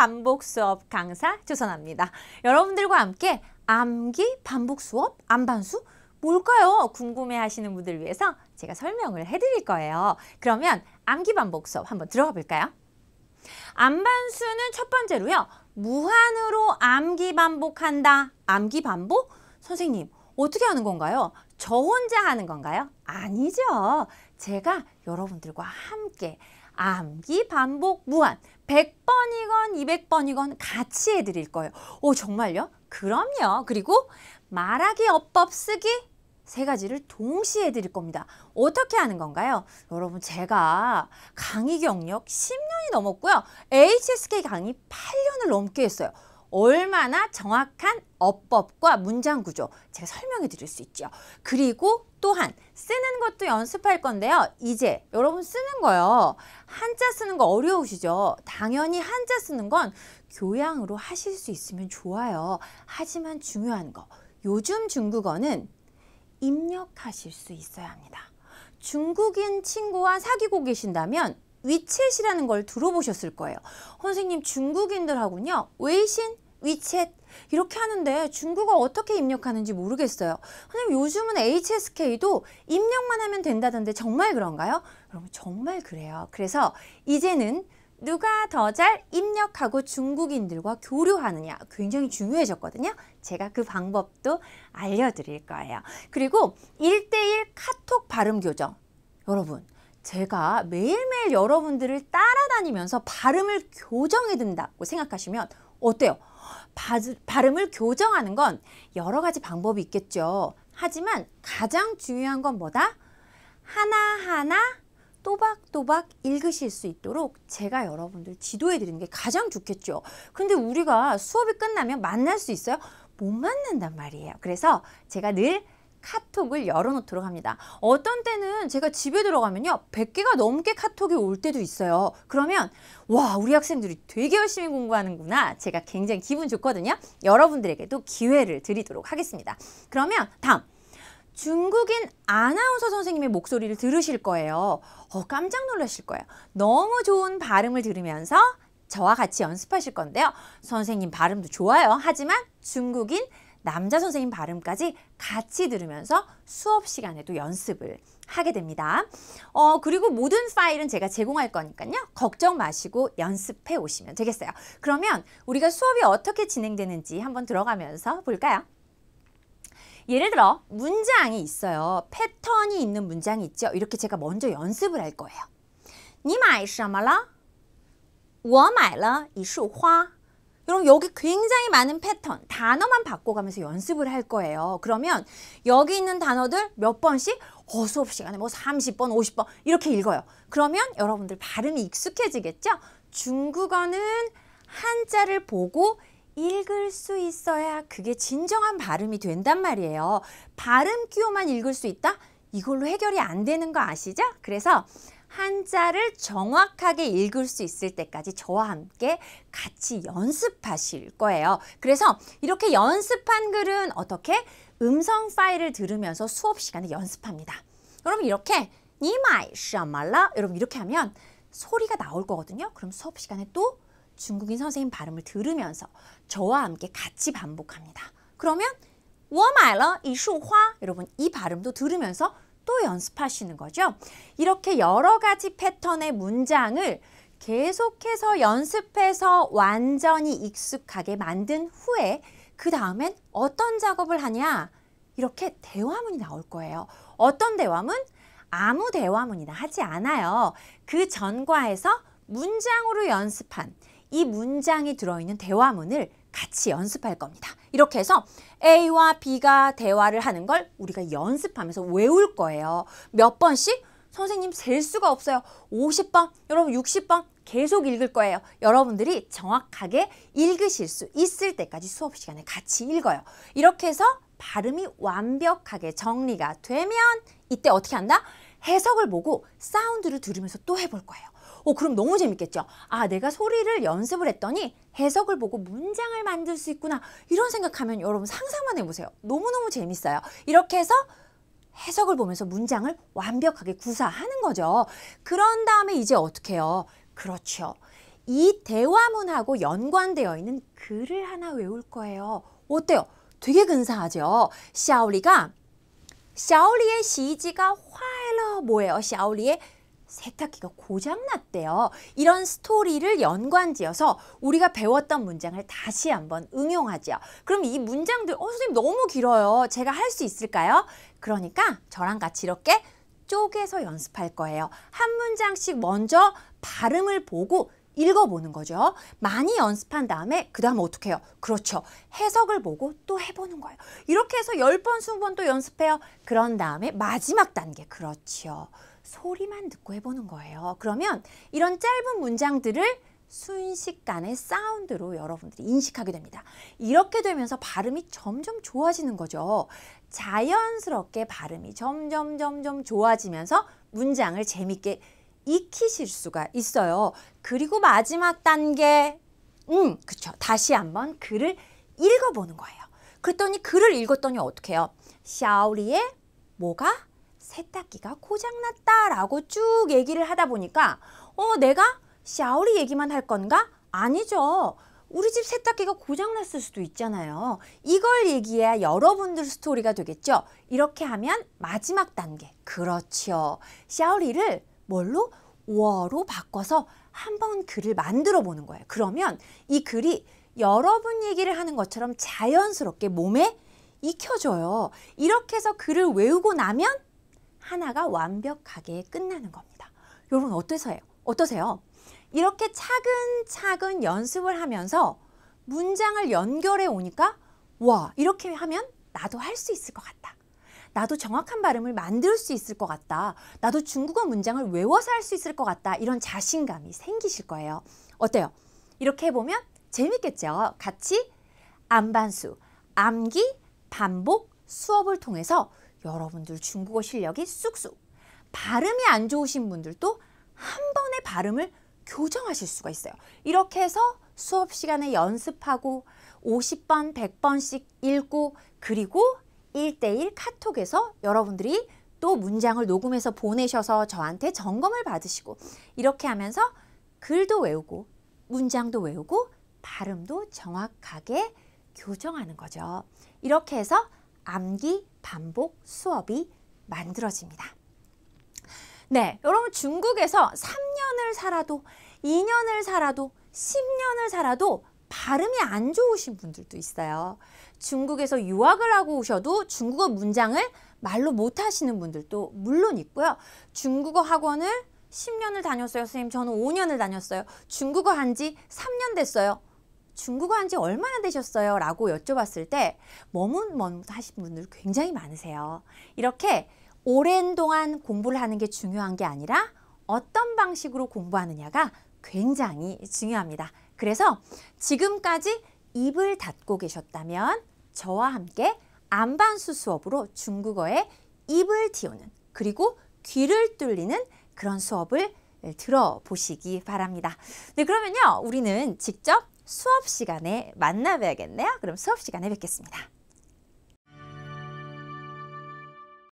반복 수업 강사 조선아입니다. 여러분들과 함께 암기 반복 수업 안반수 뭘까요? 궁금해 하시는 분들 위해서 제가 설명을 해드릴 거예요. 그러면 암기 반복 수업 한번 들어가 볼까요? 안반수는 첫 번째로요. 무한으로 암기 반복한다. 암기 반복? 선생님 어떻게 하는 건가요? 저 혼자 하는 건가요? 아니죠. 제가 여러분들과 함께 암기 반복 무한 100번이건 200번이건 같이 해드릴 거예요. 오, 정말요? 그럼요. 그리고 말하기, 어법, 쓰기 세 가지를 동시에 해드릴 겁니다. 어떻게 하는 건가요? 여러분 제가 강의 경력 10년이 넘었고요. HSK 강의 8년을 넘게 했어요. 얼마나 정확한 어법과 문장 구조 제가 설명해 드릴 수 있죠. 그리고 또한 쓰는 것도 연습할 건데요. 이제 여러분 쓰는 거요. 한자 쓰는 거 어려우시죠? 당연히 한자 쓰는 건 교양으로 하실 수 있으면 좋아요. 하지만 중요한 거, 요즘 중국어는 입력하실 수 있어야 합니다. 중국인 친구와 사귀고 계신다면 위챗이라는 걸 들어보셨을 거예요. 선생님 중국인들하고는요. 웨이신, 위챗 이렇게 하는데 중국어 어떻게 입력하는지 모르겠어요. 선생님 요즘은 HSK도 입력만 하면 된다던데 정말 그런가요? 여러분 정말 그래요. 그래서 이제는 누가 더 잘 입력하고 중국인들과 교류하느냐 굉장히 중요해졌거든요. 제가 그 방법도 알려드릴 거예요. 그리고 1:1 카톡 발음 교정. 여러분 제가 매일매일 여러분들을 따라다니면서 발음을 교정해 둔다고 생각하시면 어때요? 발음을 교정하는 건 여러 가지 방법이 있겠죠. 하지만 가장 중요한 건 뭐다? 하나하나 또박또박 읽으실 수 있도록 제가 여러분들 지도해 드리는 게 가장 좋겠죠. 근데 우리가 수업이 끝나면 만날 수 있어요? 못 만난단 말이에요. 그래서 제가 늘 카톡을 열어놓도록 합니다. 어떤 때는 제가 집에 들어가면요 100개가 넘게 카톡이 올 때도 있어요. 그러면 와 우리 학생들이 되게 열심히 공부하는구나. 제가 굉장히 기분 좋거든요. 여러분들에게도 기회를 드리도록 하겠습니다. 그러면 다음 중국인 아나운서 선생님의 목소리를 들으실 거예요. 깜짝 놀라실 거예요. 너무 좋은 발음을 들으면서 저와 같이 연습하실 건데요. 선생님 발음도 좋아요. 하지만 중국인 남자 선생님 발음까지 같이 들으면서 수업 시간에도 연습을 하게 됩니다. 그리고 모든 파일은 제가 제공할 거니까요. 걱정 마시고 연습해 오시면 되겠어요. 그러면 우리가 수업이 어떻게 진행되는지 한번 들어가면서 볼까요? 예를 들어 문장이 있어요. 패턴이 있는 문장이 있죠. 이렇게 제가 먼저 연습을 할 거예요. 你买什么了?我买了一束花. 여러분 여기 굉장히 많은 패턴, 단어만 바꿔가면서 연습을 할 거예요. 그러면 여기 있는 단어들 몇 번씩 수업 시간에 뭐 30번, 50번 이렇게 읽어요. 그러면 여러분들 발음이 익숙해지겠죠? 중국어는 한자를 보고 읽을 수 있어야 그게 진정한 발음이 된단 말이에요. 발음 기호만 읽을 수 있다? 이걸로 해결이 안 되는 거 아시죠? 그래서 한자를 정확하게 읽을 수 있을 때까지 저와 함께 같이 연습하실 거예요. 그래서 이렇게 연습한 글은 어떻게? 음성 파일을 들으면서 수업 시간에 연습합니다. 여러분 이렇게 你买什么了? 여러분 이렇게 하면 소리가 나올 거거든요. 그럼 수업 시간에 또 중국인 선생님 발음을 들으면서 저와 함께 같이 반복합니다. 그러면 我买了一束花 여러분 이 발음도 들으면서 또 연습하시는 거죠. 이렇게 여러 가지 패턴의 문장을 계속해서 연습해서 완전히 익숙하게 만든 후에 그 다음엔 어떤 작업을 하냐? 이렇게 대화문이 나올 거예요. 어떤 대화문? 아무 대화문이나 하지 않아요. 그 전과에서 문장으로 연습한 이 문장이 들어있는 대화문을 같이 연습할 겁니다. 이렇게 해서 A와 B가 대화를 하는 걸 우리가 연습하면서 외울 거예요. 몇 번씩? 선생님 셀 수가 없어요. 50번, 여러분 60번 계속 읽을 거예요. 여러분들이 정확하게 읽으실 수 있을 때까지 수업 시간에 같이 읽어요. 이렇게 해서 발음이 완벽하게 정리가 되면 이때 어떻게 한다? 해석을 보고 사운드를 들으면서 또 해볼 거예요. 그럼 너무 재밌겠죠? 아, 내가 소리를 연습을 했더니 해석을 보고 문장을 만들 수 있구나. 이런 생각하면 여러분 상상만 해보세요. 너무너무 재밌어요. 이렇게 해서 해석을 보면서 문장을 완벽하게 구사하는 거죠. 그런 다음에 이제 어떻게 해요? 그렇죠. 이 대화문하고 연관되어 있는 글을 하나 외울 거예요. 어때요? 되게 근사하죠? 샤오리의 시지가 화일러 뭐예요? 샤오리의 세탁기가 고장났대요. 이런 스토리를 연관지어서 우리가 배웠던 문장을 다시 한번 응용하죠. 그럼 이 문장들 선생님 너무 길어요. 제가 할 수 있을까요? 그러니까 저랑 같이 이렇게 쪼개서 연습할 거예요. 한 문장씩 먼저 발음을 보고 읽어보는 거죠. 많이 연습한 다음에 그 다음에 어떻게 해요? 그렇죠. 해석을 보고 또 해보는 거예요. 이렇게 해서 10번, 20번 또 연습해요. 그런 다음에 마지막 단계, 그렇죠. 소리만 듣고 해보는 거예요. 그러면 이런 짧은 문장들을 순식간에 사운드로 여러분들이 인식하게 됩니다. 이렇게 되면서 발음이 점점 좋아지는 거죠. 자연스럽게 발음이 점점 좋아지면서 문장을 재밌게 익히실 수가 있어요. 그리고 마지막 단계, 그쵸. 다시 한번 글을 읽어보는 거예요. 그랬더니 글을 읽었더니 어떻게 해요? 샤오리의 뭐가? 세탁기가 고장났다라고 쭉 얘기를 하다 보니까 내가 샤오리 얘기만 할 건가? 아니죠. 우리 집 세탁기가 고장났을 수도 있잖아요. 이걸 얘기해야 여러분들 스토리가 되겠죠. 이렇게 하면 마지막 단계, 그렇죠. 샤오리를 뭘로? 워로 바꿔서 한번 글을 만들어 보는 거예요. 그러면 이 글이 여러분 얘기를 하는 것처럼 자연스럽게 몸에 익혀져요. 이렇게 해서 글을 외우고 나면 하나가 완벽하게 끝나는 겁니다. 여러분 어떠세요? 이렇게 차근차근 연습을 하면서 문장을 연결해 오니까 와, 이렇게 하면 나도 할 수 있을 것 같다. 나도 정확한 발음을 만들 수 있을 것 같다. 나도 중국어 문장을 외워서 할 수 있을 것 같다. 이런 자신감이 생기실 거예요. 어때요? 이렇게 해보면 재밌겠죠? 같이 안반수, 암기, 반복, 수업을 통해서 여러분들 중국어 실력이 쑥쑥, 발음이 안 좋으신 분들도 한 번에 발음을 교정하실 수가 있어요. 이렇게 해서 수업 시간에 연습하고 50번, 100번씩 읽고 그리고 1대1 카톡에서 여러분들이 또 문장을 녹음해서 보내셔서 저한테 점검을 받으시고 이렇게 하면서 글도 외우고 문장도 외우고 발음도 정확하게 교정하는 거죠. 이렇게 해서 암기, 반복, 수업이 만들어집니다. 네, 여러분 중국에서 3년을 살아도 2년을 살아도 10년을 살아도 발음이 안 좋으신 분들도 있어요. 중국에서 유학을 하고 오셔도 중국어 문장을 말로 못하시는 분들도 물론 있고요. 중국어 학원을 10년을 다녔어요. 선생님 저는 5년을 다녔어요. 중국어 한지 3년 됐어요. 중국어 한지 얼마나 되셨어요? 라고 여쭤봤을 때 머뭇머뭇하신 분들 굉장히 많으세요. 이렇게 오랜 동안 공부를 하는 게 중요한 게 아니라 어떤 방식으로 공부하느냐가 굉장히 중요합니다. 그래서 지금까지 입을 닫고 계셨다면 저와 함께 안반수 수업으로 중국어의 입을 틔우는 그리고 귀를 뚫리는 그런 수업을 들어보시기 바랍니다. 네, 그러면요 우리는 직접 수업 시간에 만나봐야겠네요. 그럼 수업 시간에 뵙겠습니다.